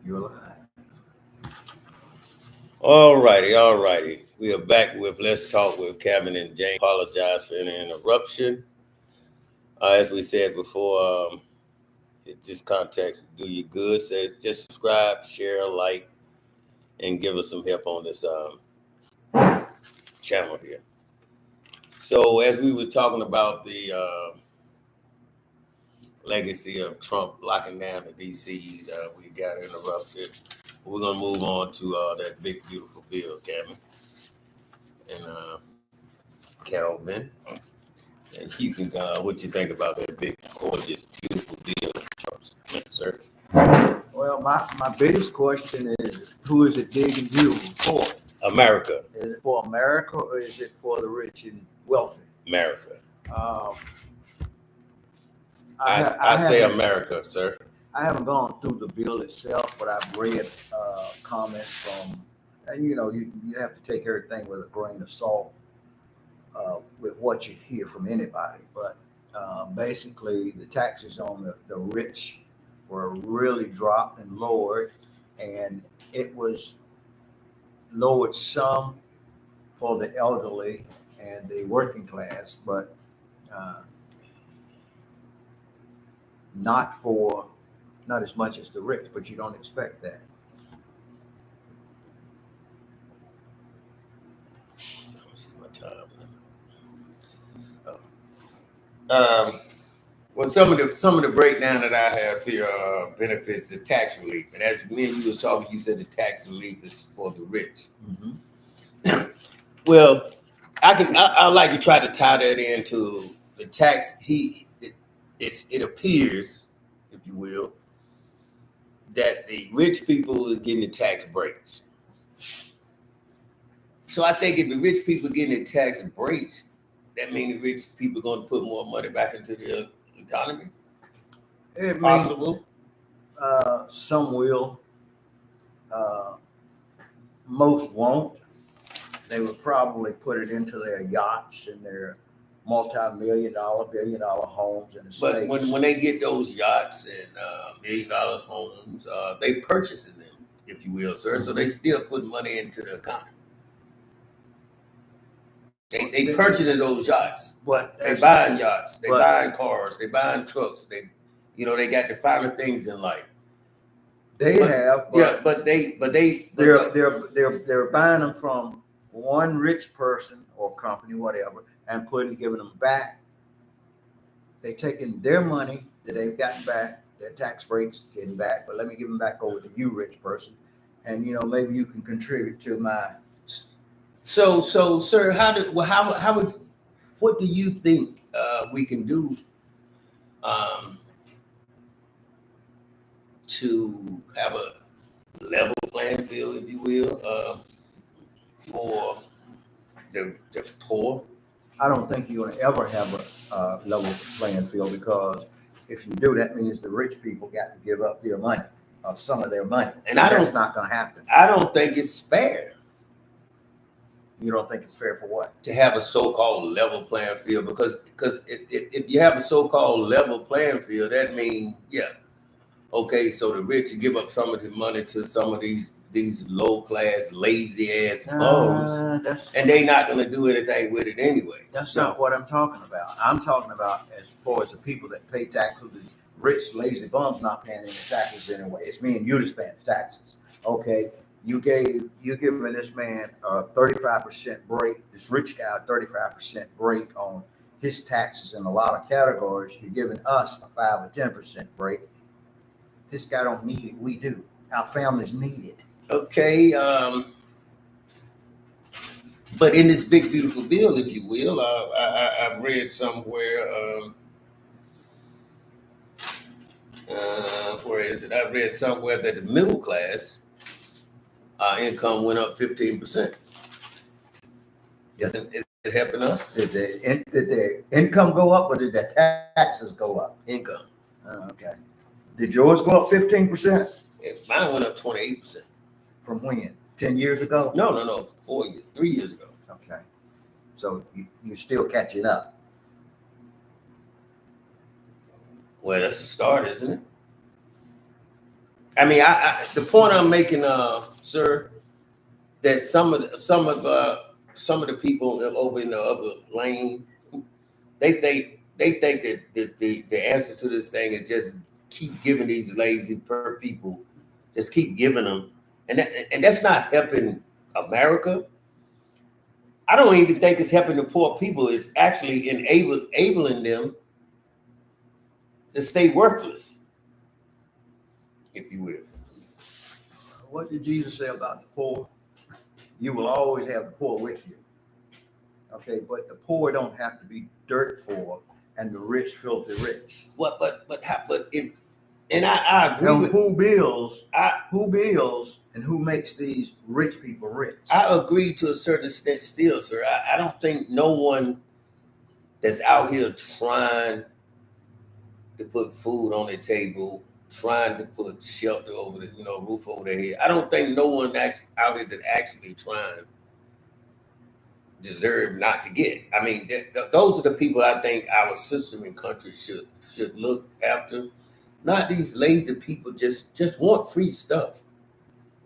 You're alive. All righty. We are back with Let's Talk with Kevin and Jane. Apologize for any interruption. As we said before, this context do you good. So just subscribe, share, like, and give us some help on this channel here. So as we were talking about the legacy of Trump locking down the DCs, we got interrupted. We're gonna move on to that big beautiful bill, Kevin and Calvin. And you can, what you think about that big, gorgeous, beautiful bill, Trump's, sir? Well, my biggest question is, who is it digging beautiful for? America. Is it for America or is it for the rich and wealthy? America. Um, I say America, sir. I haven't gone through the bill itself, but I've read comments from, and you have to take everything with a grain of salt with what you hear from anybody. But basically, the taxes on the rich were really dropped and lowered, and it was lowered some for the elderly and the working class, but not as much as the rich. But you don't expect that. Let me see my time. Well, some of the breakdown that I have here benefits the tax relief, and as me and you was talking, you said the tax relief is for the rich. Mm-hmm. Well, I like to try to tie that into the tax. It appears, if you will, that the rich people are getting the tax breaks. So I think if the rich people are getting the tax breaks, that means the rich people are going to put more money back into the economy. It Possible. Some will, most won't. They would probably put it into their yachts and their multi-million-dollar, billion-dollar homes in the But States. when they get those yachts and $1 million homes, they purchasing them, if you will, sir. So they still put money into the economy. They purchasing those yachts. But They buying yachts. They buying cars. They buying trucks. They got the finer things in life. They're buying them from one rich person or company, whatever, and giving them back. They taking their money that they've gotten back, their tax breaks getting back, but let me give them back over to you, rich person, and maybe you can contribute to my. So, sir, what do you think we can do to have a level playing field, if you will, for the poor? I don't think you're going to ever have a level playing field, because if you do, that means the rich people got to give up their money, some of their money, and that's not going to happen. I don't think it's fair. You don't think it's fair for what? To have a so-called level playing field, because if you have a so-called level playing field, that means okay, so the rich give up some of the money to some of these low-class, lazy-ass bums, and they not going to do anything with it anyway. That's not what I'm talking about. I'm talking about as far as the people that pay taxes, the rich, lazy bums not paying any taxes anyway. It's me and you that's paying the taxes. Okay, you giving this man a 35% break, this rich guy a 35% break on his taxes in a lot of categories. You're giving us a 5 or 10% break. This guy don't need it. We do. Our families need it. Okay. But in this big, beautiful bill, if you will, I've read somewhere, where is it? I read somewhere that the middle class income went up 15%. Yes. Is it helping us? Did the income go up or did the taxes go up? Income. Okay. Did yours go up 15%? Mine went up 28%. From when? 10 years ago? No. 3 years ago. Okay. So you're still catching up. Well, that's a start, isn't it? I mean, the point I'm making, sir, that some of the people over in the other lane, they think that the answer to this thing is just keep giving these lazy per people, just keep giving them, and that's not helping America. I don't even think it's helping the poor people. It's actually enabling them to stay worthless, if you will. What did Jesus say about the poor? You will always have the poor with you. Okay, but the poor don't have to be dirt poor and the rich filthy rich. But if and I agree Now, with who builds and who makes these rich people rich? I agree to a certain extent still, sir. I don't think no one that's out here trying to put food on their table, trying to put shelter over the roof over their head. I don't think no one that's out here that actually trying deserve not to get. I mean, those are the people I think our system and country should look after. Not these lazy people just want free stuff.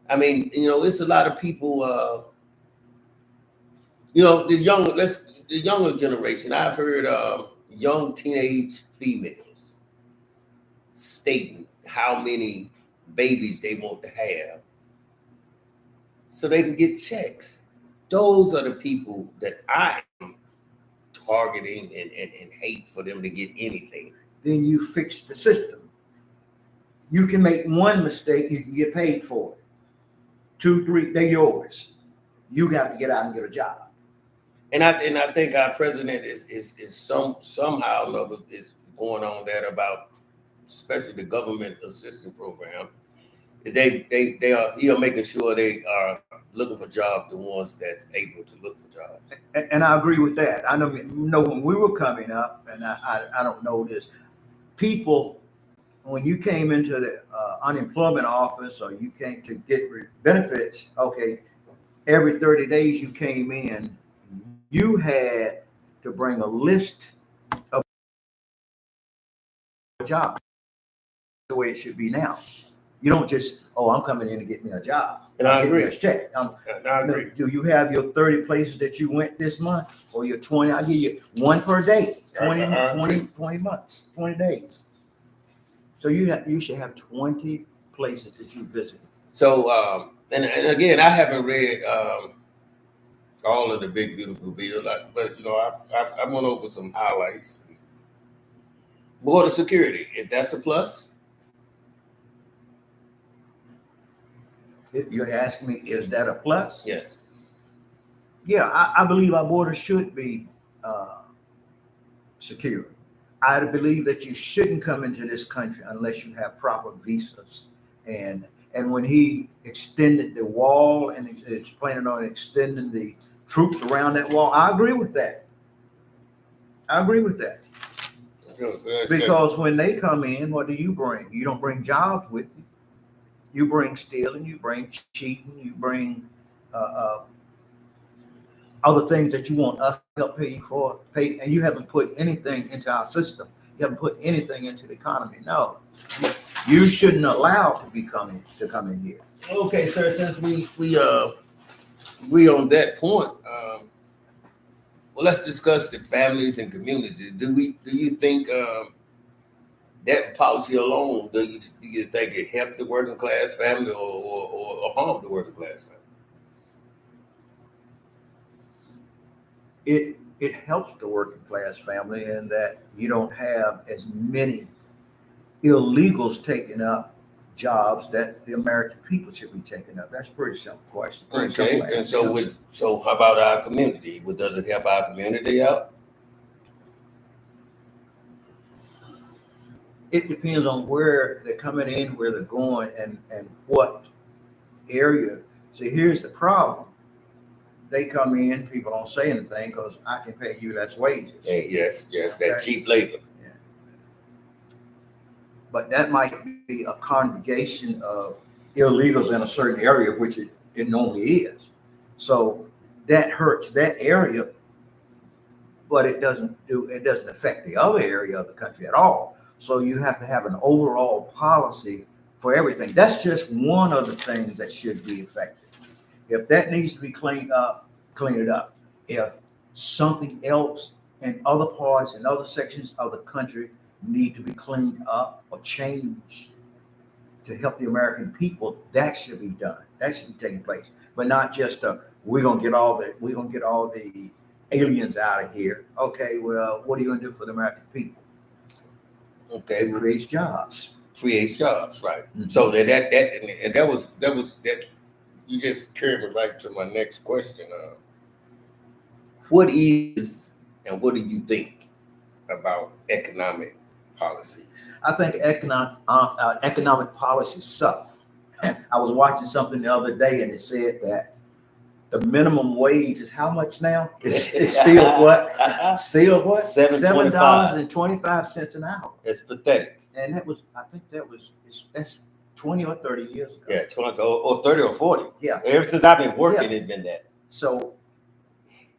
I mean, it's a lot of people. The younger generation. I've heard young teenage females stating how many babies they want to have so they can get checks. Those are the people that I am targeting and hate for them to get anything. Then you fix the system. You can make one mistake, you can get paid for it. 2, 3, they're yours. You got to get out and get a job. And I think our president is somehow or another is going on that about, especially the government assistance program. He are making sure they are looking for jobs, the ones that's able to look for jobs. And I agree with that. I know when we were coming up, and I don't know this, people, when you came into the unemployment office or you came to get benefits, okay, every 30 days you came in, you had to bring a list of jobs the way it should be now. You don't just, I'm coming in to get me a job. And I agree. Check. I agree. Do you have your 30 places that you went this month or your 20? I'll give you one per day, 20 months, 20 days. So you should have 20 places that you visit. So, and again, I haven't read all of the big beautiful bill, but I went over some highlights. Border security, if that's a plus. You're asking me, is that a plus? Yes. Yeah, I believe our border should be secure. I believe that you shouldn't come into this country unless you have proper visas. And when he extended the wall and is planning on extending the troops around that wall, I agree with that. Because when they come in, what do you bring? You don't bring jobs with you. You bring stealing, you bring cheating, you bring other things that you want us to help pay, and you haven't put anything into our system. You haven't put anything into the economy. No, you shouldn't allow to come in here. Okay, sir. Since we on that point, well, let's discuss the families and communities. Do you think that policy alone, do you think it helped the working class family or harmed the working class family? It helps the working class family in that you don't have as many illegals taking up jobs that the American people should be taking up. That's a pretty simple question. Okay, and so how about our community? Does it help our community out? It depends on where they're coming in, where they're going, and what area. See, here's the problem. They come in, people don't say anything because I can pay you less wages. Yes, that cheap labor. Yeah. But that might be a congregation of illegals in a certain area, which it normally is. So that hurts that area, but it doesn't affect the other area of the country at all. So you have to have an overall policy for everything. That's just one of the things that should be effective. If that needs to be cleaned up, clean it up. If something else in other parts and other sections of the country need to be cleaned up or changed to help the American people, that should be done. That should be taking place, but not just we're gonna get all the aliens out of here. Okay, well, what are you gonna do for the American people? Okay, It creates jobs. creates jobs, right? Mhm. So that you just carried me right to my next question. What is and what do you think about economic policies? I think economic policies suck. I was watching something the other day, and it said that the minimum wage is how much now? It's still what? Still what? $7.25. $7.25 an hour. It's pathetic. And I think that's 20 or 30 years ago. Yeah, 20 or 30 or 40. Yeah. Ever since I've been working, it's been that. So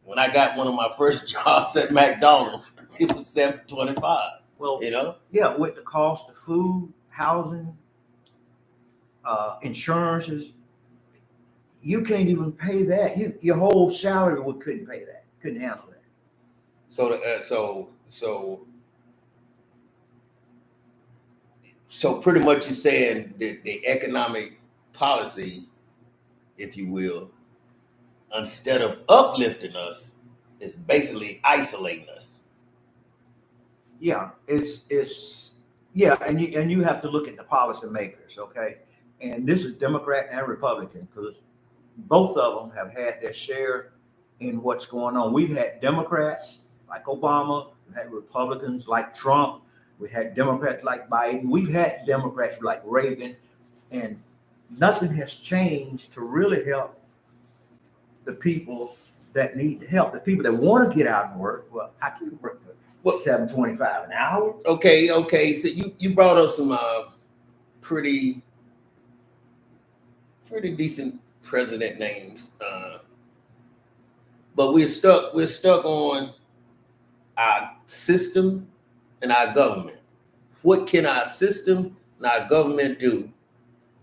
When I got one of my first jobs at McDonald's, it was $7.25. well, You know, yeah, with the cost of food, housing, insurances, you can't even pay that. Your whole salary couldn't pay that. Couldn't handle that. So pretty much you're saying that the economic policy, if you will, instead of uplifting us, is basically isolating us. Yeah, it's yeah, and you have to look at the policymakers, okay? And this is Democrat and Republican, because both of them have had their share in what's going on. We've had Democrats like Obama, we've had Republicans like Trump, we had Democrats like Biden, we've had Democrats like Reagan, and nothing has changed to really help the people that need help. The people that want to get out and work, well, I can work for $7.25 an hour. Okay. So you brought up some pretty decent president names, but we're stuck on our system and our government. What can our system and our government do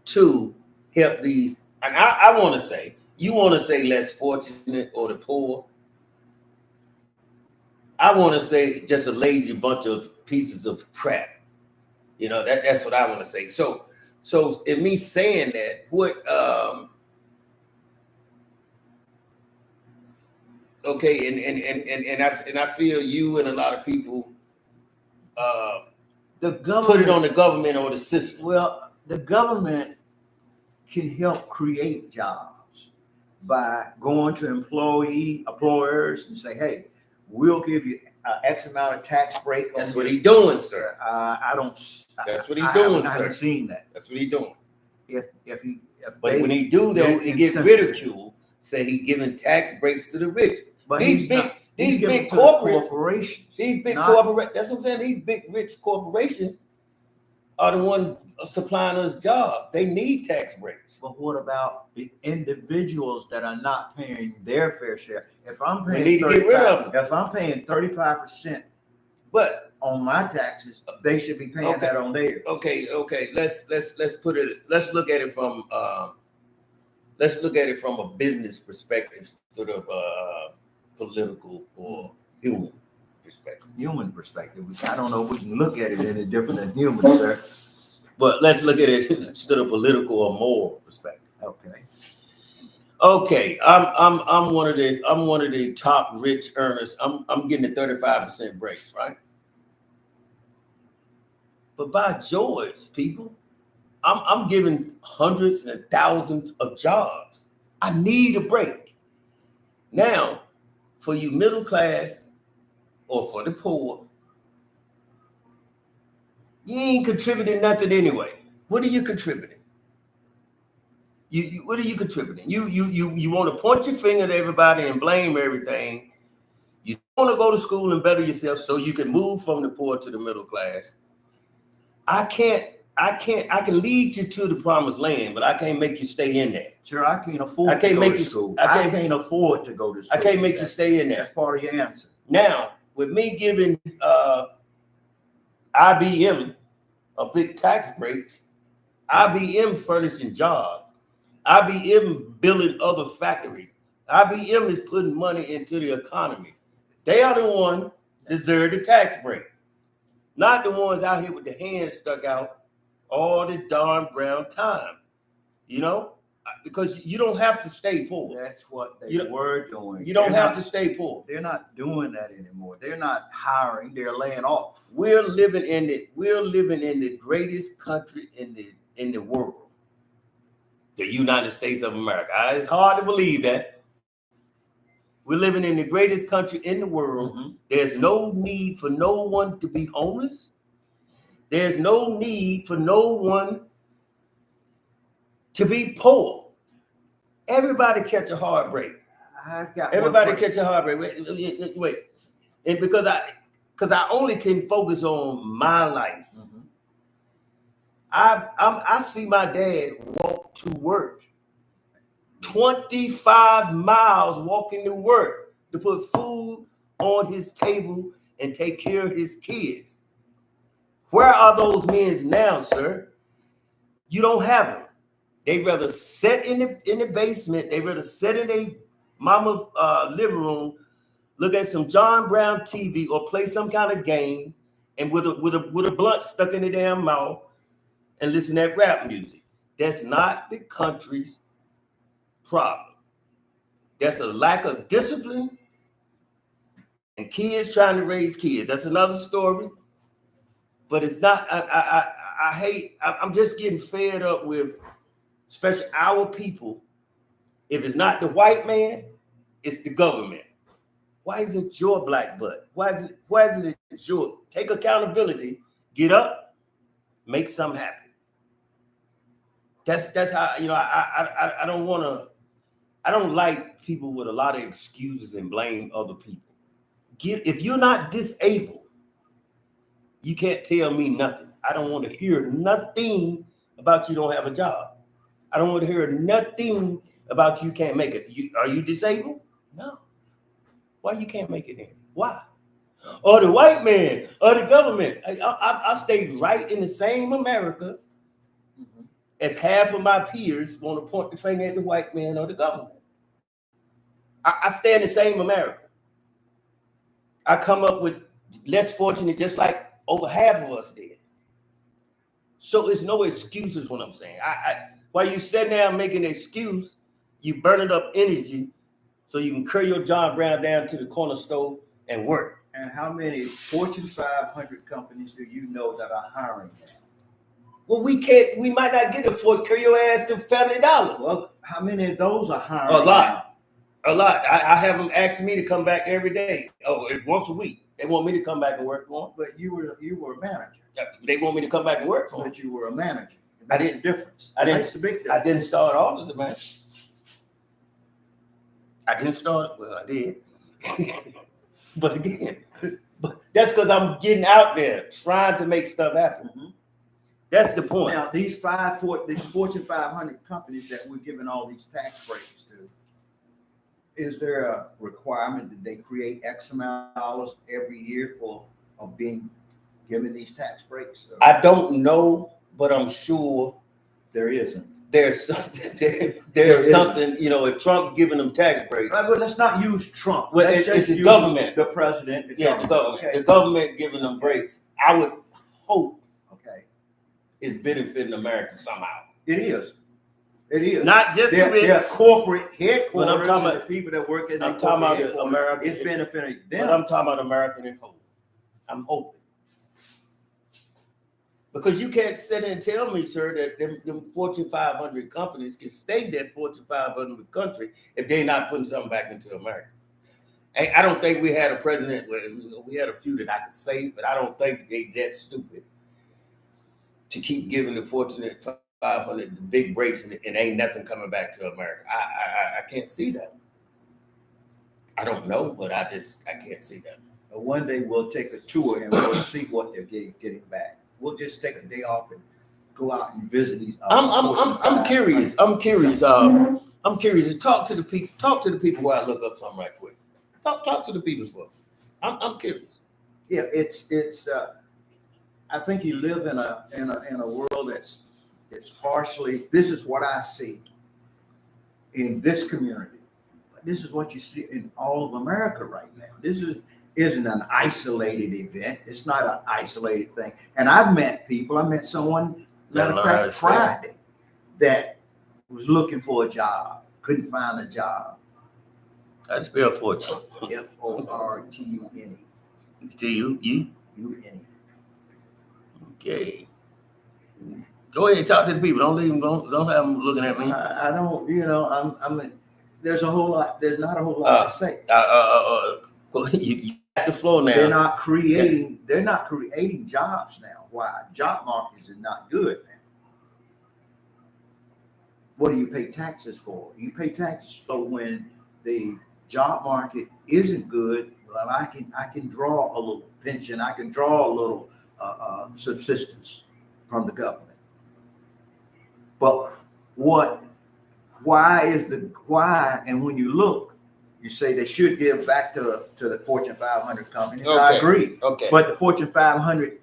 to help these? And I want to say, you want to say less fortunate or the poor. I want to say just a lazy bunch of pieces of crap. You know, that's what I want to say. So in me saying that, and I feel you and a lot of people The government put it on the government or the system. Well, the government can help create jobs by going to employers and say, hey, we'll give you X amount of tax break. That's what he's doing, sir. That's what he's doing, I sir. haven't seen that. That's what he's doing. But when he do that, he get ridiculed. Say he giving tax breaks to the rich. But these big corporations. That's what I'm saying. These big rich corporations are the ones supplying us jobs. They need tax breaks. But what about the individuals that are not paying their fair share? If I'm We paying need to get rid of them. if I'm paying 35%, but on my taxes, they should be paying that on theirs. Okay. Let's look at it from a business perspective, sort of political or human perspective. Human perspective, which I don't know if we can look at it any different than human, sir. But let's look at it instead of political or moral perspective. Okay. I'm one of the top rich earners. I'm getting a 35% breaks, right? But by George, people, I'm giving hundreds and thousands of jobs. I need a break. Now, for you middle class or for the poor, you ain't contributing nothing anyway. What are you contributing? What are you contributing? You want to point your finger at everybody and blame everything. You want to go to school and better yourself so you can move from the poor to the middle class. I can lead you to the promised land, but I can't make you stay in there. Sure, I can't afford to go to school. I can't afford to go to school. I can't make you stay in there. That's part of your answer. Now, with me giving IBM a big tax breaks, IBM furnishing jobs. IBM building other factories. IBM is putting money into the economy. They are the one deserve the tax break, not the ones out here with the hands stuck out all the darn brown time. You know, because you don't have to stay poor. That's what they You don't- were doing. You don't They're have not- to stay poor. They're not doing that anymore. They're not hiring. They're laying off. We're living in the greatest country in the world, the United States of America. It's hard to believe that. We're living in the greatest country in the world. Mhm. There's no need for no one to be homeless. There's no need for no one to be poor. Everybody catch a heartbreak. I've got Everybody one question. catch a heartbreak. Wait. And because I only can focus on my life. Mhm. I see my dad walk to work, 25 miles walking to work to put food on his table and take care of his kids. Where are those men now, sir? You don't have them. They rather sit in the basement. They rather sit in a mama living room, look at some John Brown TV or play some kind of game, and with a blunt stuck in their damn mouth, and listen to that rap music. That's not the country's problem. That's a lack of discipline and kids trying to raise kids. That's another story. But it's not. I hate. I'm just getting fed up with, especially our people. If it's not the white man, it's the government. Why is it your black butt? Why is it your? Take accountability. Get up. Make something happen. That's how, you know, I don't want to. I don't like people with a lot of excuses and blame other people. If you're not disabled, you can't tell me nothing. I don't want to hear nothing about you don't have a job. I don't want to hear nothing about you can't make it. Are you disabled? No. Why you can't make it then? Why? Or the white man, or the government. I stay right in the same America Mhm. as half of my peers want to point the finger at the white man or the government. I stay in the same America. I come up with less fortunate, just like over half of us did. So it's no excuses what I'm saying. While you sitting there making an excuse, you burning up energy so you can carry your John Brown down to the corner store and work. And how many Fortune 500 companies do you know that are hiring now? Well, we might not get it for carry your ass to Family Dollar. Well, how many of those are hiring? A lot. now? A lot. I have them asking me to come back every day. Oh, once a week. They want me to come back and work for them. But you were a manager. They want me to come back and work for them. But you were a manager. It I makes didn't- a difference. I didn't- It makes a big I difference. didn't start off as a man. I didn't start. Well, I did. But again, that's because I'm getting out there trying to make stuff happen. Mhm. That's the point. Now, these Fortune 500 companies that we're giving all these tax breaks to, is there a requirement that they create X amount of dollars every year of being given these tax breaks? I don't know, but I'm sure There isn't. there's something. There There's isn't. something. You know, if Trump giving them tax breaks, Right, but let's not use Trump. Well, Let's it's just the use government. the president. The yeah, the government, Okay. the government giving them breaks. I would hope Okay. it's benefiting America somehow. It is. It is. Not just the rich. Their corporate headquarters, But I'm talking and about- the people that work in I'm talking about the headquarters, American. it's benefiting But them. I'm talking about American and hope. I'm hoping. Because you can't sit and tell me, sir, that them Fortune 500 companies can stay that Fortune 500 country if they're not putting something back into America. And I don't think we had a president, we had a few that I could say, but I don't think they that stupid to keep giving the Fortune 500 the big breaks and ain't nothing coming back to America. I can't see that. I don't know, but I can't see that. One day we'll take a tour and we'll see what they're getting back. We'll just take a day off and go out and visit these. I'm curious. I'm curious. I'm curious. Talk to the people. Talk to the people while I look up something right quick. Talk to the people for. I'm curious. Yeah, it's. I think you live in a world that's It's partially, this is what I see in this community. But this is what you see in all of America right now. Isn't an isolated event. It's not an isolated thing. And I've met people, I met someone, matter of fact, Friday, that was looking for a job, couldn't find a job. I spell fortune. Fortune. To you. U-N-E. Okay. Go ahead, talk to the people. Don't leave them. Don't have them looking at me. I don't, there's not a whole lot to say. You got the floor now. They're not creating jobs now. Why? Job market is not good now. What do you pay taxes for? You pay taxes for when the job market isn't good. Well, I can draw a little pension. I can draw a little subsistence from the government. But why? And when you look, you say they should give back to the Fortune 500 companies. Okay. I agree. Okay. But the Fortune 500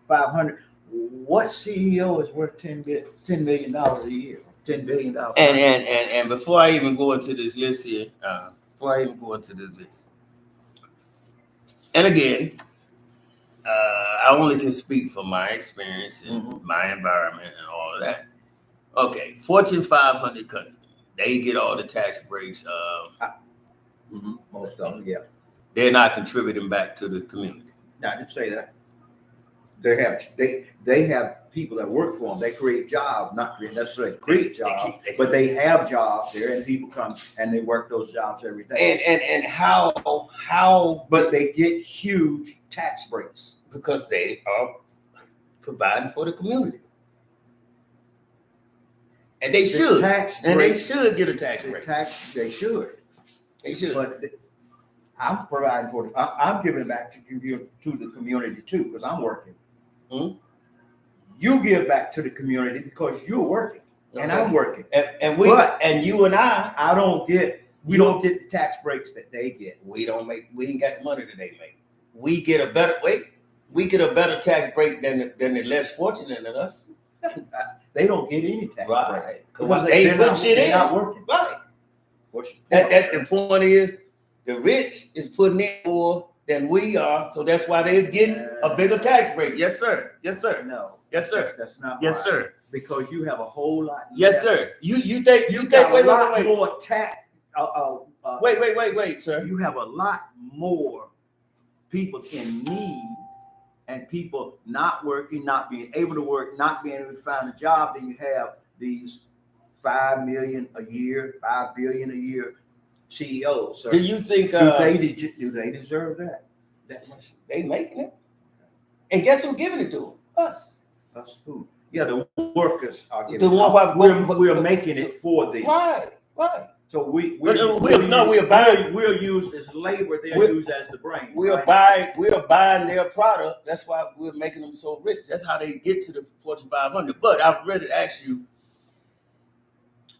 500, what CEO is worth $10 million a year? $10 billion. And before I even go into this list here, and again, I only can speak from my experience and my environment and all of that. Okay, Fortune 500 company, they get all the tax breaks. Most of them, yeah. They're not contributing back to the community. No, I didn't say that. They have people that work for them. They create jobs, not necessarily create jobs, but they have jobs there, and people come and they work those jobs every day. And how? But they get huge tax breaks because they are providing for the community, and they should. They should get a tax break. They should. But I'm providing for. I'm giving it back to the community too, because I'm working. Mm-hmm. You give back to the community because you're working, and I'm working, and you and I don't get. We don't get the tax breaks that they get. We ain't got the money that they make. We get a better tax break than the less fortunate than us. They don't get any tax break because they're not working. Right. That's the point is the rich is putting in more than we are, so that's why they're getting a bigger tax break. Yes, sir. Yes, sir. No. Yes, sir. That's not. Yes, right. Sir. Because you have a whole lot. Yes, sir. You think wait. More tax. Wait, sir. You have a lot more people in need and people not working, not being able to work, not being able to find a job than you have these 5 million a year, 5 billion a year CEOs. Sir. Do you think do they deserve that? They making it? And guess who's giving it to them? Us. Us who? Yeah, the workers are giving it. We're making it for them. Right. So we're used as labor. They're used as the brain. We're buying their product. That's why we're making them so rich. That's how they get to the Fortune 500. But I've ready to ask you.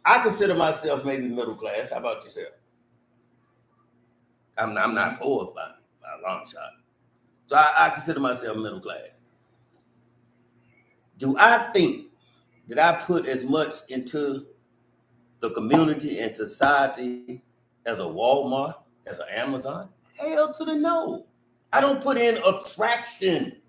I consider myself maybe middle class. How about yourself? I'm not poor by a long shot. So I consider myself middle class. Do I think that I put as much into the community and society as a Walmart, as an Amazon? Hell to the no. I don't put in a fraction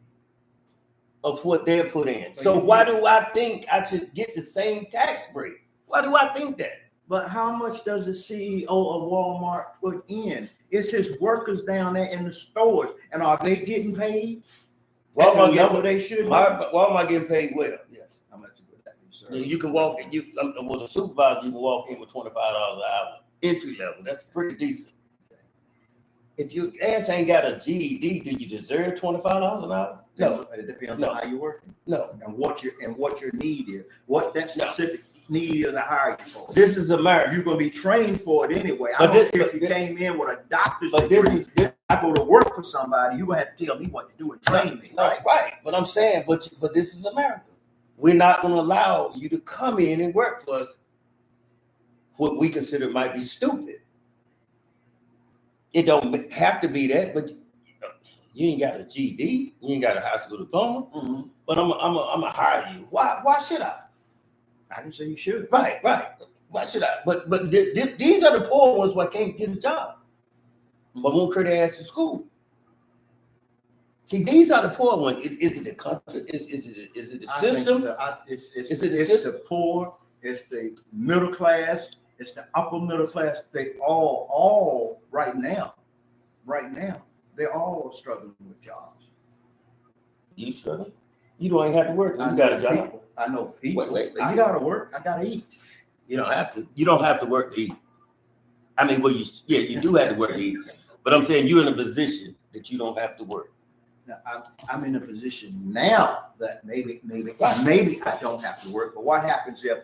of what they're put in. So why do I think I should get the same tax break? Why do I think that? But how much does the CEO of Walmart put in? It's his workers down there in the stores, and are they getting paid? Walmart they should. Walmart getting paid well. Yes. How much would that be, sir? You can walk in. With a supervisor, you can walk in with $25 an hour, entry level. That's pretty decent. If your ass ain't got a GED, do you deserve $25 an hour? No. It depends on how you're working. No. And what your need is. What that specific need is to hire you for. This is America. You're gonna be trained for it anyway. I don't care if you came in with a doctor's degree. I go to work for somebody, you're gonna have to tell me what to do and train me. Right. But I'm saying, but this is America. We're not gonna allow you to come in and work for us what we consider might be stupid. It don't have to be that, but You ain't got a GED. You ain't got a high school diploma. Mm-hmm. But I'm gonna hire you. Why should I? I didn't say you should. Right. Why should I? But these are the poor ones who can't get a job, but won't clear their ass to school. See, these are the poor ones. Is it the country? Is it the system? It's the system? the poor. It's the middle class. It's the upper middle class. They all right now, they're all struggling with jobs. You struggling? You don't have to work. You got a job. I know people. Wait. I gotta work. I gotta eat. You don't have to. You don't have to work to eat. I mean, well, you do have to work to eat. But I'm saying you're in a position that you don't have to work. Now, I'm in a position now that maybe I don't have to work. But what happens if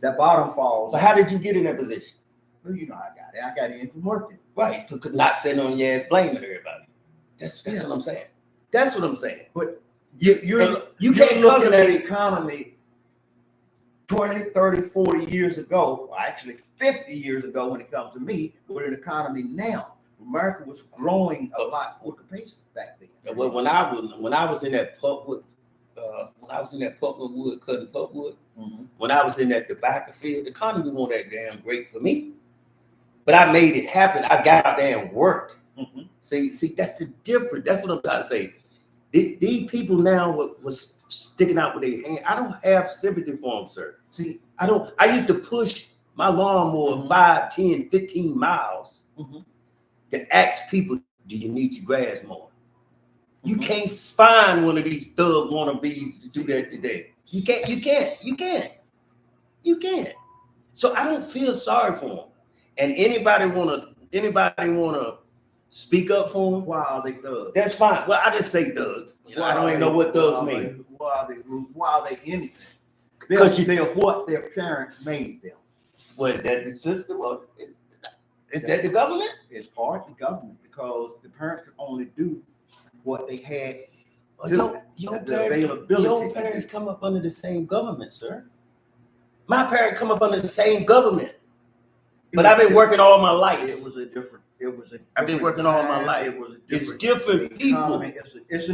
that bottom falls? So how did you get in that position? Well, you know, I got it. I got it in from working. Right, because not sitting on your ass blaming everybody. That's what I'm saying. That's what I'm saying. But you're can't looking at the economy 20, 30, 40 years ago, or actually 50 years ago when it comes to me, with an economy now. America was growing a lot quicker pace back then. Well, when I was in that pulpwood, wood cutting pulpwood, when I was in that tobacco field, the economy wasn't that damn great for me. But I made it happen. I got out there and worked. Mm-hmm. See, that's the difference. That's what I'm trying to say. These people now was sticking out with their hand. I don't have sympathy for them, sir. See, I don't. I used to push my lawnmower 5, 10, 15 miles to ask people, do you need your grass mowed? You can't find one of these thug wannabes to do that today. You can't. So I don't feel sorry for them. And anybody wanna speak up for them? Why are they thugs? That's fine. Well, I just say thugs. I don't even know what thugs mean. Why are they anything? They're what their parents made them. Well, is that the system? Is that the government? It's part of the government because the parents could only do what they had. Your parents come up under the same government, sir. My parents come up under the same government. But I've been working all my life. I've been working all my life. It's different people. It's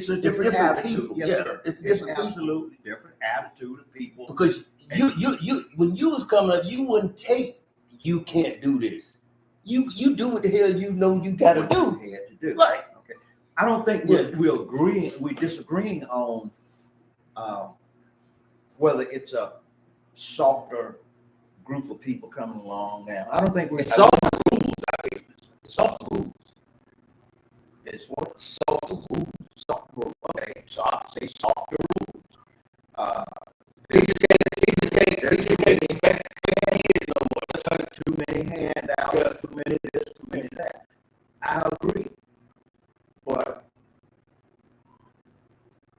a different attitude. People. Yes, sir. It's absolutely different attitude of people. Because you when you was coming up, you wouldn't take. You can't do this. You do what the hell you know you got to do. You had to do. Right. Okay. I don't think we're disagreeing on whether it's a softer group of people coming along now. I don't think we're soft rules. Soft rules. It's what? Soft rules. Soft rules. Okay. So I say softer rules. Teachers can't expect kids no more. That's like too many handouts, too many this, too many that. I agree. But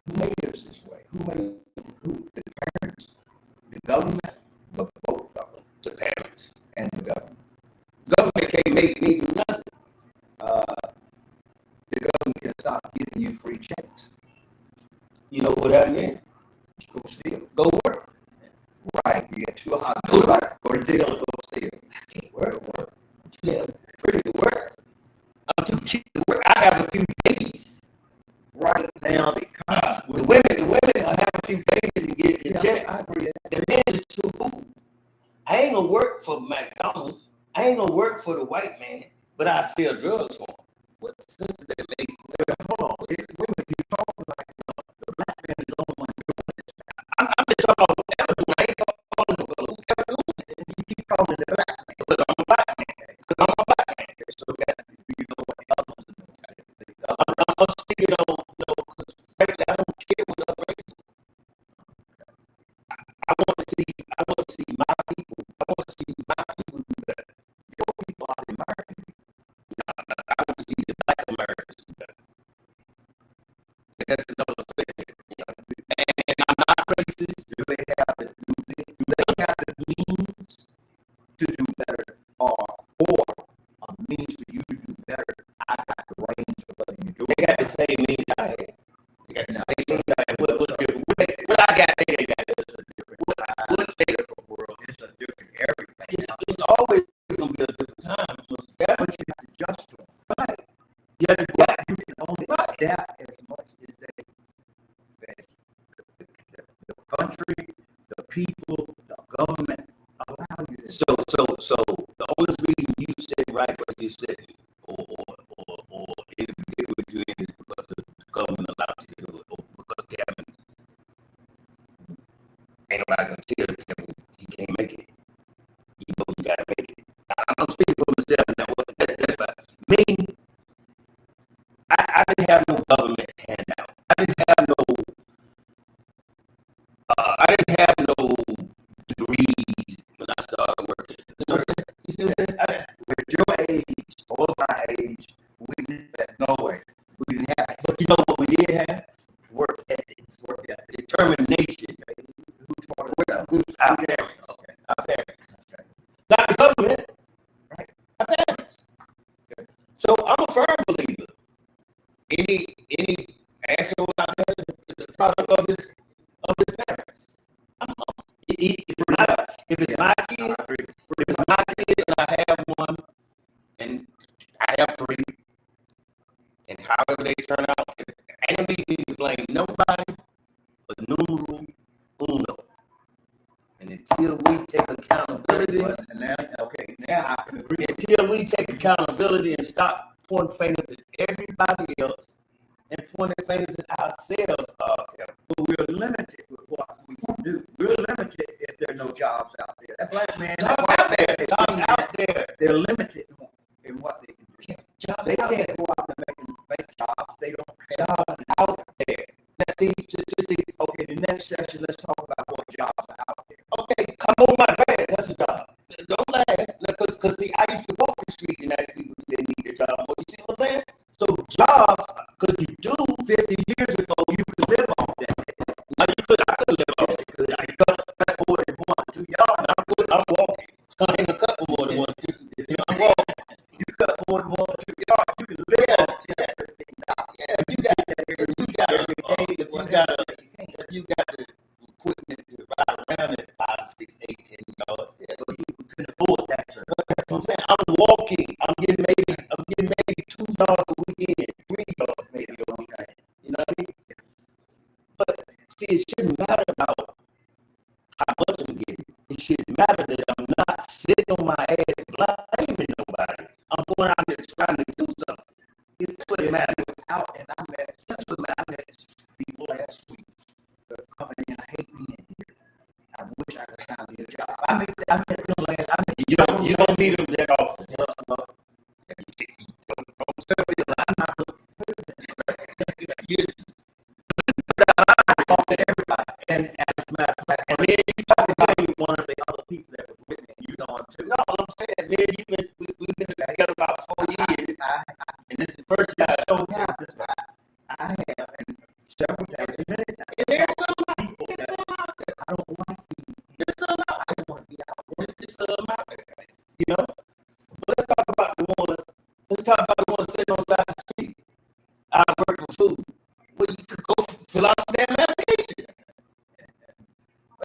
who made us this way? Who? The parents, the government, but both of them. The parents and the government. Government can't make me do nothing. The government can stop giving you free checks. You know what that means? Go steal. Go work. Right. You get 2 hours. Go to work. Go to jail and go steal. I can't work. Yeah, pretty to work. I'm too cute to work. I have a few babies. Right now, the women have a few babies and get the check. I agree. The men is too cool. I ain't gonna work for McDonald's. I ain't gonna work for the white man, but I sell drugs for him. What sense does that make? Hold on. You talking like the black man is the only one doing this. I'm just talking about whatever doing. I ain't calling whoever doing it. And you keep calling the black man. Because I'm a black man. Because I'm a black man. So that you know what the other ones are doing. I'm sticking on, because frankly, I don't care what other race. I want to see my people. I want to see my people do better. Your people are the American people. I want to see the black Americans do better. That's another thing. And I'm not racist. Do they have the means to do better, or a means for you to do better? I got the range of whether you do it. They got the same means I have. They got the same means I have. What's different? What I got, they got. It's a different world. It's a different everything. It's always going to be a different time. But you have to adjust to them. Right. You have to adapt. You can only ain't nobody gonna tell him he can't make it. You know you gotta make it. I'm speaking for myself now. That's fine. Me, I didn't have no government handout. I didn't have no degrees when I started working. So, you see what I'm saying? With your age or my age, we didn't have no way. We didn't have But you know what we did have? Work ethics, determination. who's part of that. Our parents. Okay. Our parents. Okay. Not the government. Right. Our parents. Okay. So I'm a firm believer. Any astronaut out there is a product of his parents. If it's my kid, and I have one, and I have three, and however they turn out, I don't need to blame nobody but numero uno. And until we take accountability, And now, now I can agree. until we take accountability and stop pointing fingers at everybody else and pointing fingers at ourselves, But we're limited with what we can do. We're limited if there are no jobs out there. That black man, that jobs white out there, man, jobs out there. they're limited in what they can do. Jobs They out can't there. go out and make jobs. They don't have. Jobs out there. Let's see, just see. Okay, the next session, let's talk about what jobs are out there. Okay, come on my bed. That's a job. Don't laugh, because see, I used to walk the street and ask people if they need a job. You see what I'm saying? So jobs, because you do. 50 years ago, you could live off that. Now you could, I could live off it. I cut more than 1 or 2 yards. I'm walking. So I ain't a couple more than 1, 2. You know, I'm walking. You cut more than 1 or 2 yards, you can live off that. Yeah, if you got the equipment to ride around at 5, 6, 8, 10 yards, yeah, so You can afford that, sir. that's what I'm saying. I'm walking. I'm getting maybe 2 yards a weekend, 3 yards maybe a weekend. You know what I mean? But see, it shouldn't matter about how much I'm getting. It should matter that I'm not sitting on my ass blaming nobody. I'm going out there trying to do something. That's what it matters. Out, and I met people last week. The company, I hate being here. I wish I could find me a job. I met them last. You don't need them that often. Don't Don't tell me that I'm not talk to everybody. And as a matter of fact, and then you talk about one of the other people that was with me, you know him too. no, I'm saying, man, we've been together about 4 years, and this is the first time. So I have, and several times, and many times, There's some people that I don't want to be. There's some out I don't want to be out. There's some out there. You know? But let's talk about the ones sitting on the side of the street. I work for food. Well, you could go fill out the damn application.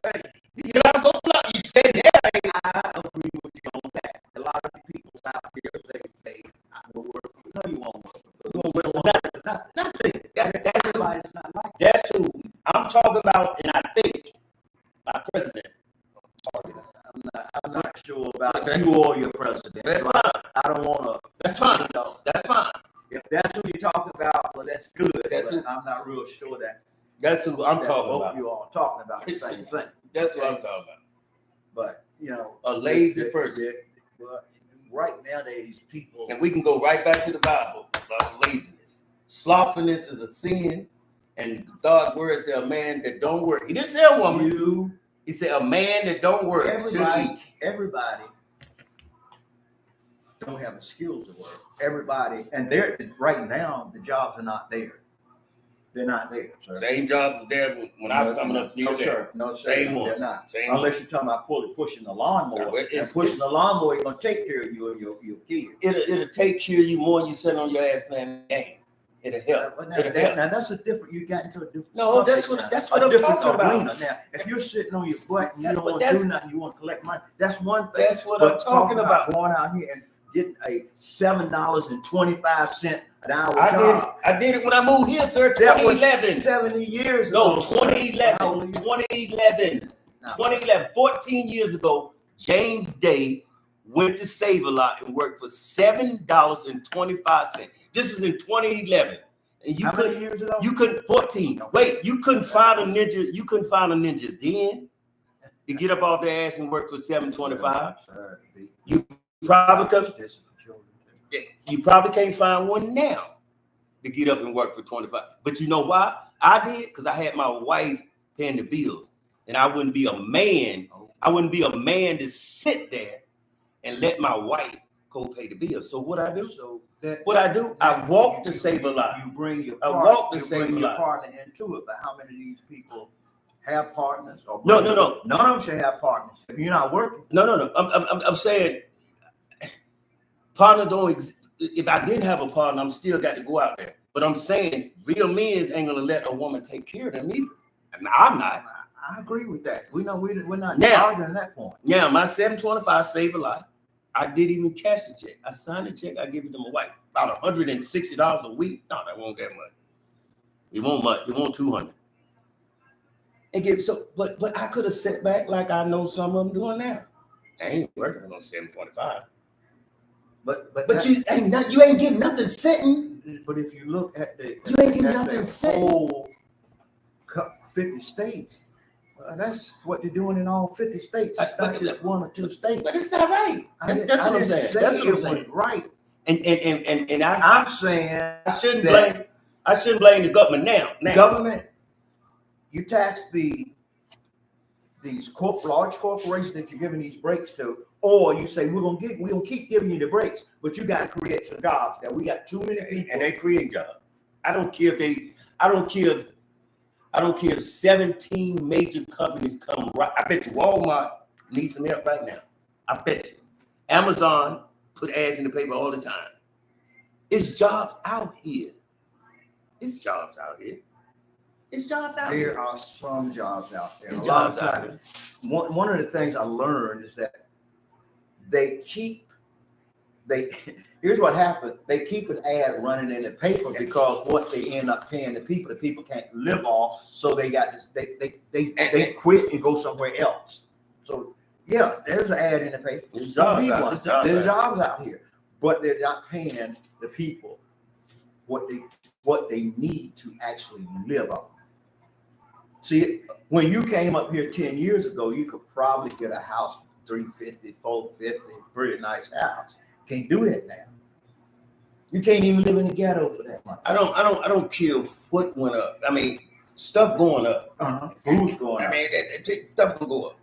Hey, Go fill out. You say there. I agree with you on that. A lot of the people out there, they I will work for you. No, you won't work for you. You won't work for nothing. Nothing. That's who, Everybody's not like that. that's who I'm talking about, and I think my president. I'm not sure about you or your president. That's So fine. I don't want to. That's fine. That's fine. If that's who you're talking about, well, that's good. That's but who- I'm not real sure that That's who I'm that talking both about. of you are talking about the same thing. That's what I'm talking about. But you know, A lazy person. Well, right nowadays, people. And we can go right back to the Bible about laziness. Slothfulness is a sin, and God's word said a man that don't work. He didn't say a woman. He said a man that don't work should eat. Everybody don't have the skills to work. Everybody, and they're right now, the jobs are not there. They're not there, sir. Same jobs was there when I was coming up. Still No, there. sir. No, sir. Same one. They're not. Same Unless you're talking about pushing the lawnmower. Well, it's- And pushing the lawnmower is going to take care of you and your kids. It'll take care of you more than you sitting on your ass playing the game. It'll help. Now, It'll help. now that's a different. You got into a different. No, that's subject what- now. that's what A I'm different talking about. arena. Now, if you're sitting on your butt and you Yeah, don't but want to that's- do nothing, you want to collect money. That's one thing. That's what But I'm talking about. Going out here and getting a $7.25 an hour I job. did it when I moved here, sir. That was 2011. 70 years No, ago. 2011. 2011. 2011. 14 years ago, James Day went to Save-A-Lot and worked for $7.25. This was in 2011. And How many years ago? you couldn't 14. Wait, you couldn't find a ninja. You couldn't find a ninja then. to get up off their ass and work for $7.25. Sir, You probably could, this is for children, too. you probably can't find one now to get up and work for 25. But you know why I did? Because I had my wife paying the bills, and I wouldn't be a man. I wouldn't be a man to sit there and let my wife go pay the bills. So what I do? So I walk to save a lot. You bring your I partner, walk to save a lot. partner into it, but how many of these people have partners? Or No. none of them should have partners. If you're not working, No. I'm saying partner don't exist. If I didn't have a partner, I'm still got to go out there. But I'm saying real men ain't gonna let a woman take care of them either. And I'm not. I agree with that. We're not Now- arguing that point. Yeah, my $7.25 save a lot. I didn't even cash the check. I signed the check. I give it to my wife. About $160 a week. No, that won't get much. It won't much. It won't 200. And give so, but I could have sat back like I know some of them doing now. I ain't working on $7.25. But you ain't getting nothing sitting. But if you look at the You ain't getting at nothing the sitting. whole 50 states, that's what they're doing in all 50 states. It's not just one or two states. But it's not right. That's what I'm didn't saying. say That's what I'm it saying. was right. And I'm saying I shouldn't that- blame the government now. government, you tax these large corporations that you're giving these breaks to, or you say we're gonna keep giving you the breaks, but you got to create some jobs. That we got too many people. And they create jobs. I don't care if 17 major companies come right. I bet you Walmart needs some help right now. I bet you. Amazon put ads in the paper all the time. It's jobs out here. It's jobs out here. It's jobs out here. There are some jobs out there. It's A lot of jobs out times, one of the things I learned is that here's what happened. They keep an ad running in the paper because what they end up paying the people can't live off. So they got this, they quit and go somewhere else. So yeah, there's an ad in the paper. There's jobs out. There's jobs out here, but they're not paying the people what they need to actually live on. See, when you came up here 10 years ago, you could probably get a house for $350, $450, pretty nice house. Can't do that now. You can't even live in the ghetto for that much. I don't care what went up. I mean, stuff going up. Food's going I up. mean, stuff can go up.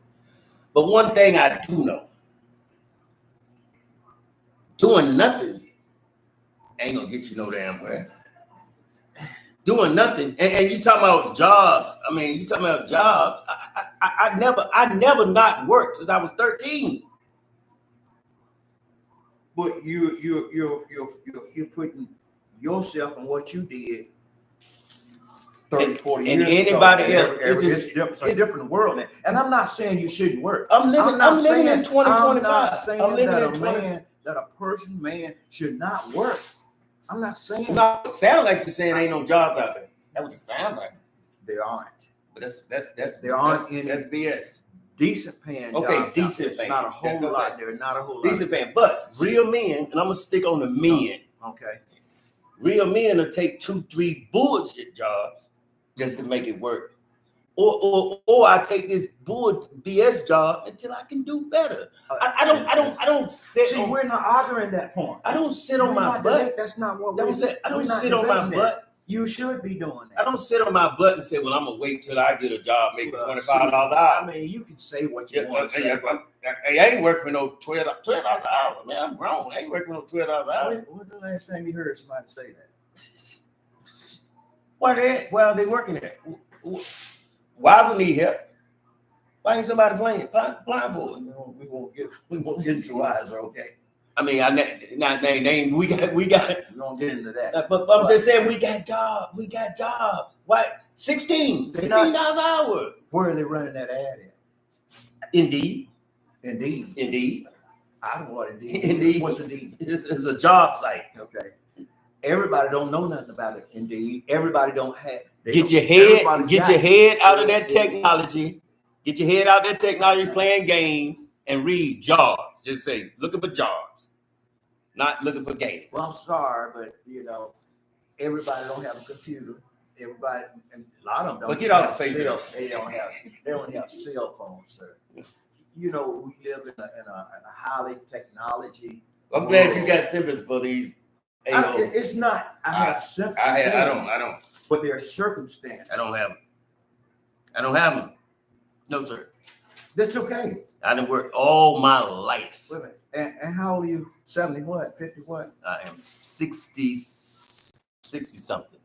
But one thing I do know, doing nothing ain't gonna get you no damn where. Doing nothing, and you talking about jobs. I mean, you talking about jobs. I never not worked since I was 13. But you're putting yourself in what you did 30, 40 and years anybody ago. else, It's a different world now. And I'm not saying you shouldn't work. I'm living in I'm 2025. not saying I'm living in that a man should not work. I'm not saying No, it sound like you're saying ain't no jobs out there. That what it sound like. there aren't. But that's There aren't any that's BS. decent paying Okay, jobs. decent It's paying. not a whole Okay. lot. There's not a whole lot. Decent paying, but real men, and I'm gonna stick on the men. Okay. Real men will take 2-3 bullshit jobs just to make it work. Or I take this BS job until I can do better. I don't sit See, on we're not arguing that point. I don't sit on We're my not butt. debate- That's not what That we're was it. I we're don't not sit on my debating that. butt. You should be doing that. I don't sit on my butt and say, well, I'm gonna wait till I get a job making Well, $25 an I hour. mean, you can say what you Yeah, want to say. I ain't working for no $12 an hour, man. I'm grown. I ain't working for no $12 an hour. When's the last time you heard somebody say that? Where are they working at? Wives need help. Why ain't somebody applying for it? We won't get into wiser, okay? I mean, we got. We don't get into that. But I'm just saying, we got jobs. We got jobs. Why? $16 an hour. Where are they running that ad at? Indeed. Indeed. I don't know what Indeed. Indeed. What's Indeed? This is a job site. Okay. Everybody don't know nothing about it. Indeed. Everybody don't have. Get your head out of that technology. Get your head out of that technology playing games and read jobs. Just say, looking for jobs, not looking for games. Well, I'm sorry, but everybody don't have a computer. everybody, and a lot of them don't. But get off the have Facebook. They don't have cell phones, sir. You know, we live in a highly technology. I'm glad you world. got sympathy for these AO. It's not. I have sympathy. I don't. But there are circumstances. I don't have them. I don't have them. No, sir. That's okay. I done worked all my life. Wait a minute. And how old are you? 70 what? 50 what? I am 60 something.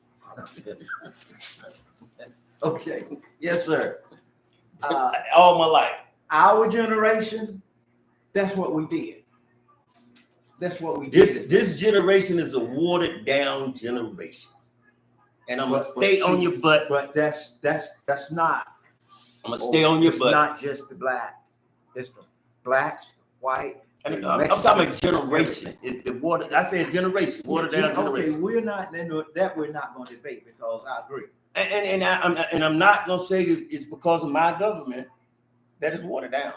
Okay. Yes, sir. All my life. Our generation, that's what we did. That's what we did. This generation is a watered down generation. And I'm gonna stay on your butt. But that's not. I'm gonna stay on your butt. It's not just the black. It's the blacks, white. I'm talking about generation. It's the water. I said generation, watered down generation. Okay, we're not going to debate because I agree. And I'm not gonna say it's because of my government that is watered down.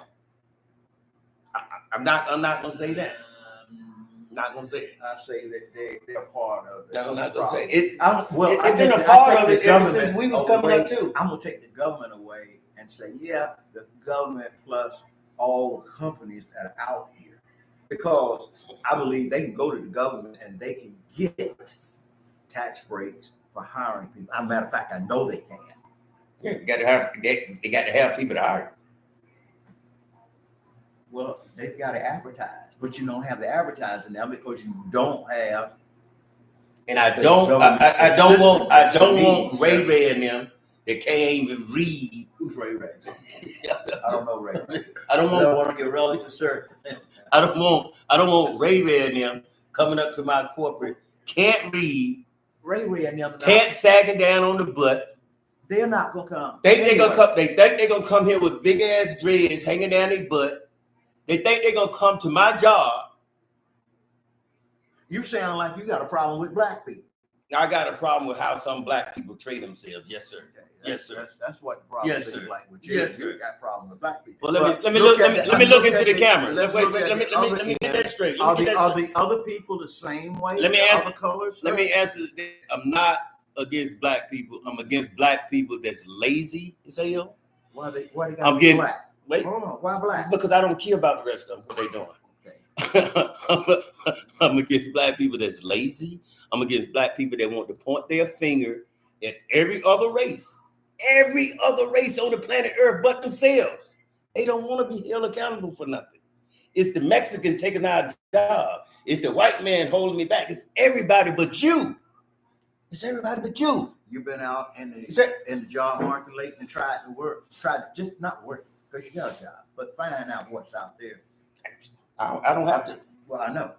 I'm not gonna say that. Not gonna say it. I say that they're part of it. I'm not gonna say it. It's been a part of it ever since we was coming up too. I'm gonna take the government away and say, yeah, the government plus all the companies that are out here, because I believe they can go to the government and they can get tax breaks for hiring people. As a matter of fact, I know they can. Yeah, you got to hire. They got to have people to hire. Well, they've got to advertise, but you don't have the advertising now because you don't have. And I don't want Ray Ray and them that can't even read. Who's Ray Ray? I don't know Ray Ray. I don't want one of your relatives, sir. I don't want Ray Ray and them coming up to my corporate, can't read, Ray Ray and them can't sagging down on the butt. They're not gonna come. They think they're gonna come here with big ass dreads hanging down their butt. They think they're gonna come to my job. You sound like you got a problem with black people. I got a problem with how some black people treat themselves. Yes, sir. Okay, Yes, sir. That's what the problem Yes, is. sir. Like with Yes, you sir. got a problem with black people. Well, let me look into the camera. Let me get that straight. Are the other people the same way? Let me answer. Other colors. Let me answer this. I'm not against black people. I'm against black people that's lazy as hell. Why they got I'm getting black? wait Hold on. Why black? because I don't care about the rest of them. What they doing? Okay. I'm against black people that's lazy. I'm against black people that want to point their finger at every other race on the planet Earth but themselves. They don't want to be held accountable for nothing. It's the Mexican taking our job. It's the white man holding me back. It's everybody but you. It's everybody but you. You've been out in the job market lately and tried to just not work because you got a job, but find out what's out there. I don't have to. Well, I know.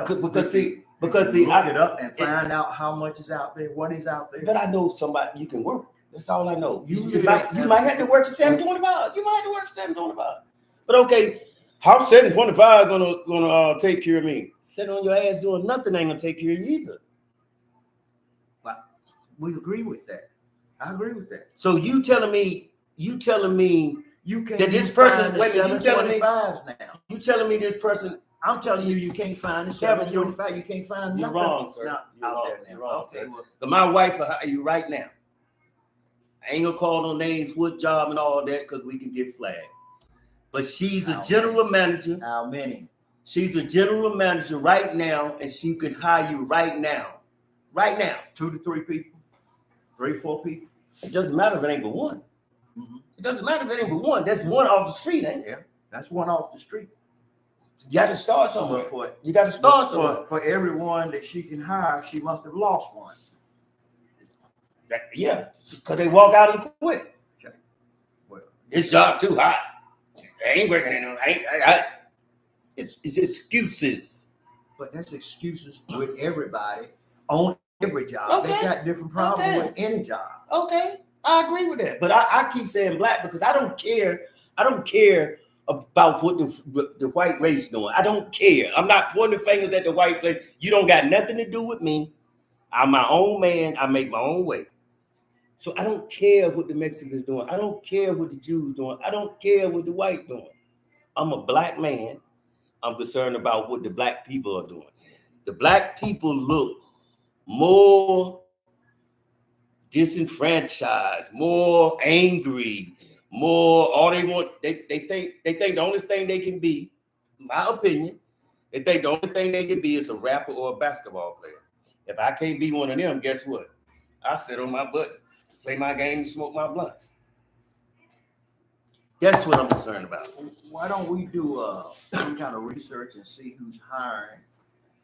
Because see, look it up and find out how much is out there, what is out there. But I know somebody you can work. That's all I know. You live- might have to work for $7.25. You might have to work for $7.25. But okay, how $7.25 gonna take care of me? Sitting on your ass doing nothing ain't gonna take care of you either. But we agree with that. I agree with that. So you telling me You can't that this person find wait a minute, now. you telling me this person I'm telling you, you can't find the Kevin, 725. You can't find you're nothing wrong, sir. out You're wrong. there now. You're wrong, Okay, sir. well, But my wife will hire you right now. I ain't gonna call no names, what job and all that, because we can get flagged. But she's a general manager. how many? She's a general manager right now, and she can hire you right now. Right now. 2 to 3 people, 3, 4 people. It doesn't matter if it ain't but one. Mhm. It doesn't matter if it ain't but one. That's one off the street, ain't it? Yeah, that's one off the street. You got to start somewhere. But You got to start somewhere. for everyone that she can hire, she must have lost one. Yeah, because they walk out and quit. Okay. Well, This job too hot. I ain't working in no. It's excuses. but that's excuses with everybody on every job. Okay. They got different problems Okay. with any job. Okay, I agree with that. But I keep saying black because I don't care. I don't care about what the white race doing. I don't care. I'm not pointing fingers at the white race. You don't got nothing to do with me. I'm my own man. I make my own way. So I don't care what the Mexicans doing. I don't care what the Jews doing. I don't care what the white doing. I'm a black man. I'm concerned about what the black people are doing. The black people look more disenfranchised, more angry, more all they want. They think the only thing they can be, in my opinion, they think the only thing they can be is a rapper or a basketball player. If I can't be one of them, guess what? I sit on my butt, play my game, and smoke my blunts. That's what I'm concerned about. Why don't we do some kind of research and see who's hiring,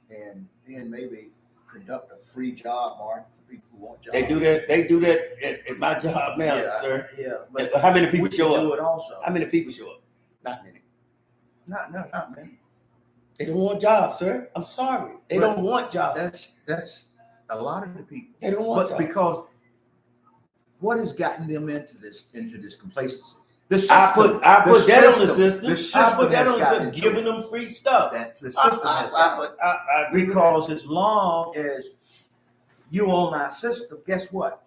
and then maybe conduct a free job market for people who want jobs? They do that at my job now, Yeah, sir. Yeah, but How many people we show can do up? it also. How many people show up? Not many. Not many. They don't want jobs, sir. I'm sorry. They But don't want jobs. That's a lot of the people. They don't want But jobs. because what has gotten them into this complacency? The I system. put that on the system. The I system put that has on the gotten system, giving them free stuff. that the system has gotten. I agree with Because as long as you own our system, guess what?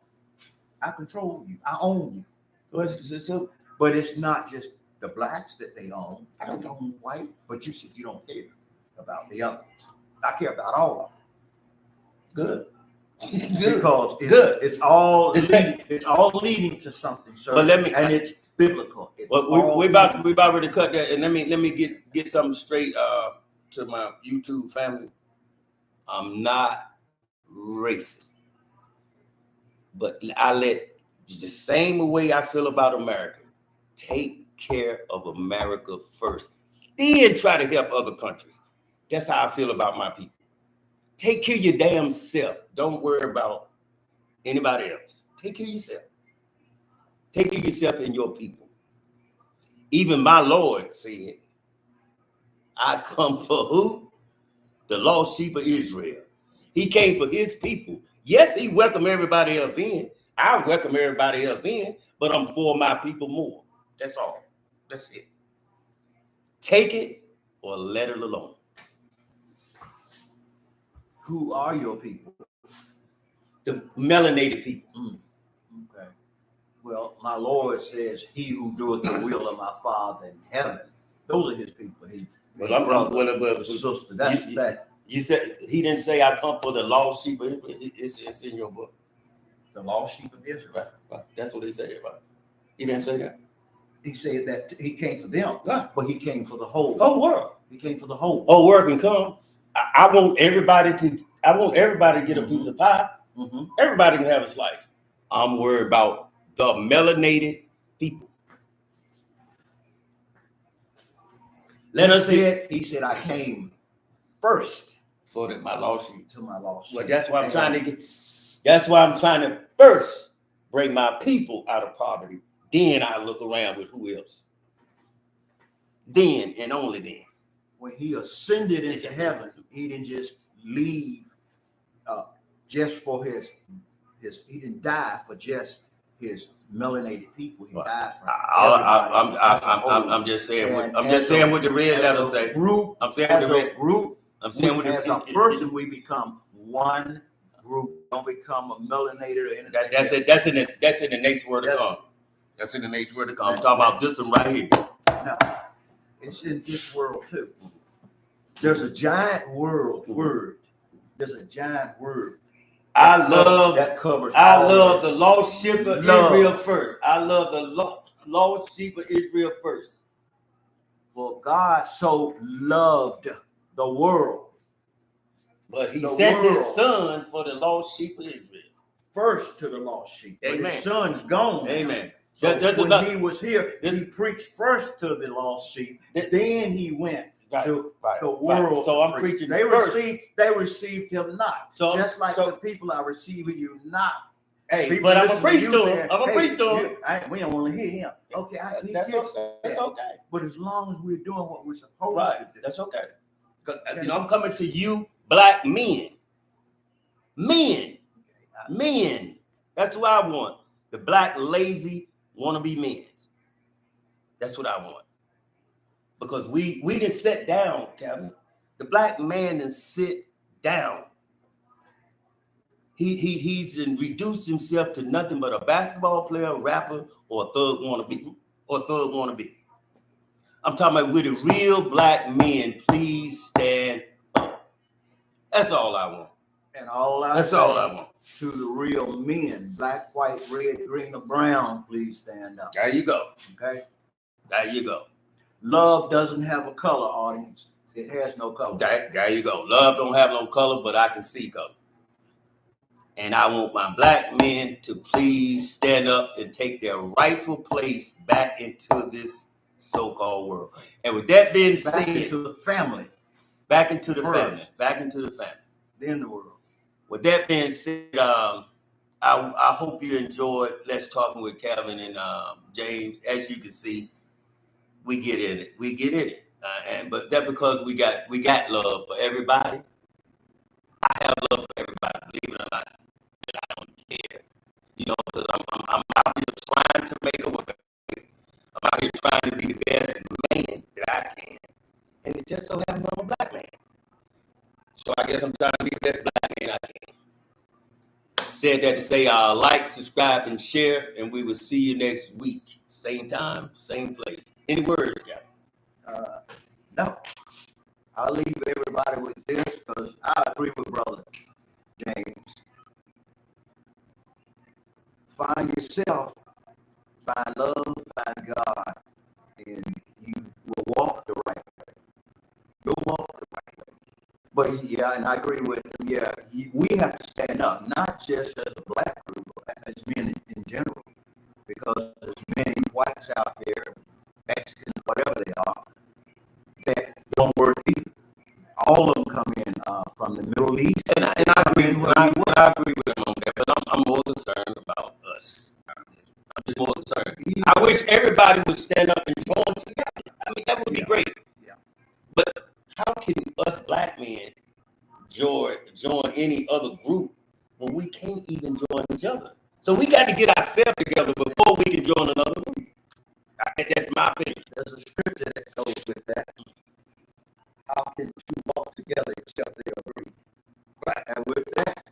I control you. I own you. that. So, But it's not just the blacks that they own. I don't They own white. But you said you don't care about the others. I care about all of them. good. Because Good. it's all It's leading to something, sir. But let me- and it's biblical. It's Well, all we about ready to cut that, and let me get something straight to my YouTube family. I'm not racist, but I let the same way I feel about America. Take care of America first, then try to help other countries. That's how I feel about my people. Take care of your damn self. Don't worry about anybody else. Take care of yourself. Take care of yourself and your people. Even my Lord said, I come for who? The lost sheep of Israel. He came for his people. Yes, he welcomed everybody else in. I welcome everybody else in, but I'm for my people more. That's all. That's it. Take it or let it alone. Who are your people? The melanated people. Okay. Well, my Lord says, "He who doeth the will of my Father in heaven." Those are his people. His Well, sister. That's you- that. You said he didn't say I come for the lost sheep. It's in your book. The lost sheep of Israel. Right. That's what he said, right? He didn't say that. He said that he came for them, Right. but he came for the whole. Whole world. He came for the whole. Oh, work and come. I want everybody to get a piece of pie. Mm-hmm. Everybody can have a slice. I'm worried about the melanated people. He said, "I came first For my lost sheep. to my lost sheep." Well, that's why I'm trying to get. That's why I'm trying to first bring my people out of poverty. Then I look around with who else. Then and only then. When he ascended into heaven, he didn't just leave just for his. He didn't die for just his melanated people. He died for everybody. I'm just saying. And I'm just saying what the red as letters a say. Group, I'm saying what as the a red. group, I'm saying what the as a person, we become one group. Don't become a melanated or anything. That's it. That's in the next word to come. That's in the next word to come. I'm talking about this one right here. No, it's in this world too. There's a giant word. There's a giant word. I love the lost sheep of Israel first. I love the lost sheep of Israel first. For God so loved the world. But he The sent world. his son for the lost sheep of Israel. First to the lost sheep. But Amen. his son's gone. Amen. So There's when another- he was here, he preached first to the lost sheep. Then he went to the world. So I'm to preaching They first. received him not. So- just like so- the people are receiving you not. Hey, People but I'm a listen preach you to him. saying, I'm a "Hey, preach to him. we don't want to hear him." Okay, That's okay. But as long as we're doing what we're supposed Right. to do, That's okay. Because I'm coming to you, black men. Men. That's what I want. The black, lazy, wannabe men. That's what I want. Because we didn't sit down, Kevin. The black man didn't sit down. He's reduced himself to nothing but a basketball player, rapper, or a thug wannabe. I'm talking about with the real black men, please stand up. That's all I want. And all I That's say all I want. to the real men, black, white, red, green, or brown, please stand up. There you go. Okay? There you go. Love doesn't have a color, audience. It has no color. There you go. Love don't have no color, but I can see color. And I want my black men to please stand up and take their rightful place back into this so-called world. And with that being Back said, into the family, back into the family, First. back into the family. then the world. With that being said, I hope you enjoyed Let's Talking with Kevin and James. As you can see, we get in it. We get in it. But that's because we got love for everybody. I have love for everybody, believe it or not. And I don't care. You know, because I'm out here trying to make a way. I'm out here trying to be the best man that I can. And it just so happens I'm a black man. So I guess I'm trying to be the best black man I can. Said that to say like, subscribe, and share, and we will see you next week. Same time, same place. Any words, guys? No. I'll leave everybody with this because I agree with Brother James. Find yourself, find love, find God, and you will walk the right way. You'll walk the right way. But yeah, and I agree with him. Yeah, we have to stand up, not just as a black group, but as men in general, because there's many whites out there, Mexicans, whatever they are, that don't work either. All of them come in from the Middle East. And I agree. I agree with him on that, but I'm more concerned about us. I'm just more concerned. I wish everybody would stand up and join together. I mean, that would be great. Yeah. But how can us black men join any other group when we can't even join each other? So we got to get ourselves together before we can join another group. That's my opinion. There's a scripture that goes with that. How can two walk together except they agree? Right. And with that,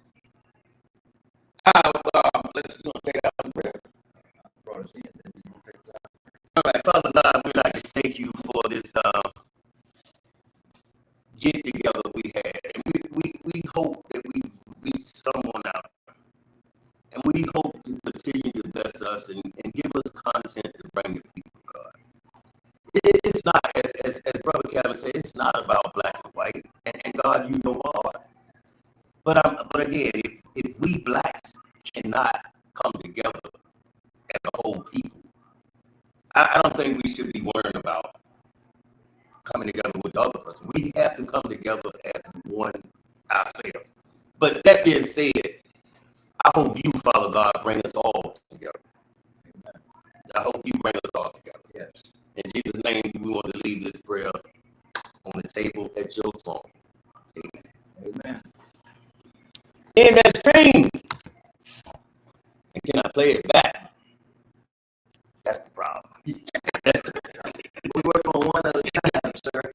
let's take out the prayer. brought us in. Then we can take it out. All right, Father God, we'd like to thank you for this get together we had, and we hope that we reach someone out, and we hope to continue to bless us and give us content to bring to people, God. It's not, as Brother Kevin said, it's not about black and white, and God, you know all. But again, if we blacks cannot come together as a whole people, I don't think we should be worrying about coming together with the other person. We have to come together as one ourselves. But that being said, I hope you, Father God, bring us all together. Amen. I hope you bring us all together. Yes. In Jesus' name, we want to leave this prayer on the table at your throne. Amen. Amen. In that stream. And can I play it back?